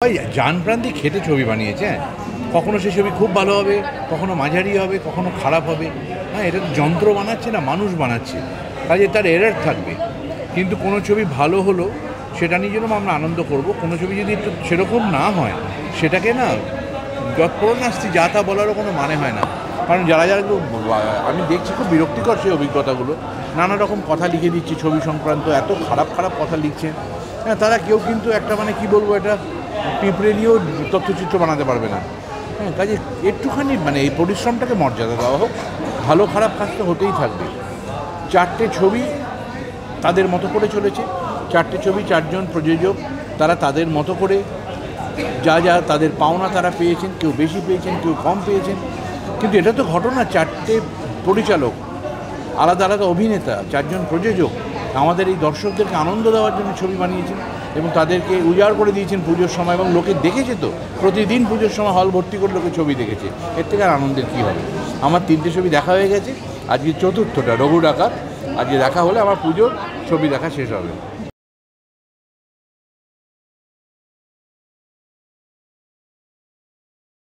ওই জান প্রাণ দিয়ে খেটে ছবি বানিয়েছে। কখনো সে ছবি খুব ভালো হবে, কখনো মাঝারি হবে, কখনো খারাপ হবে। হ্যাঁ, এটা তো যন্ত্র বানাচ্ছে না, মানুষ বানাচ্ছে, কাজে তার এরর থাকবে। কিন্তু কোনো ছবি ভালো হলো সেটা নিয়ে যেন আমরা আনন্দ করব। কোনো ছবি যদি একটু সেরকম না হয় সেটাকে না যৎপরনাস্তি যা তা বলারও কোনো মানে হয় না। কারণ যারা যারা আমি দেখছি খুব বিরক্তিকর সেই অভিজ্ঞতাগুলো, নানা রকম কথা লিখে দিচ্ছে ছবি সংক্রান্ত, এত খারাপ খারাপ কথা লিখছেন। হ্যাঁ, তারা কেউ কিন্তু একটা মানে কি বলবো, এটা পিঁপড়ে নিয়েও তথ্যচিত্র বানাতে পারবে না। হ্যাঁ, কাজে একটুখানি মানে এই পরিশ্রমটাকে মর্যাদা দেওয়া হোক। ভালো খারাপ কাজ তো হতেই থাকবে। চারটে ছবি তাদের মতো করে চলেছে, চারটে ছবি চারজন প্রযোজক তারা তাদের মতো করে যা যা তাদের পাওনা তারা পেয়েছেন, কেউ বেশি পেয়েছেন, কেউ কম পেয়েছেন। কিন্তু এটা তো ঘটনা, চারটে পরিচালক, আলাদা আলাদা অভিনেতা, চারজন প্রযোজক আমাদের এই দর্শকদেরকে আনন্দ দেওয়ার জন্য ছবি বানিয়েছেন এবং তাদেরকে উজাড় করে দিয়েছেন পুজোর সময়, এবং লোকে দেখেছে তো, প্রতিদিন পুজোর সময় হল ভর্তি করে লোকে ছবি দেখেছে। এর থেকে আর আনন্দের কী হবে? আমার 3টে ছবি দেখা হয়ে গেছে, আজকে 4র্থটা রঘু ডাকাত। আজকে দেখা হলে আমার পুজোর ছবি দেখা শেষ হবে।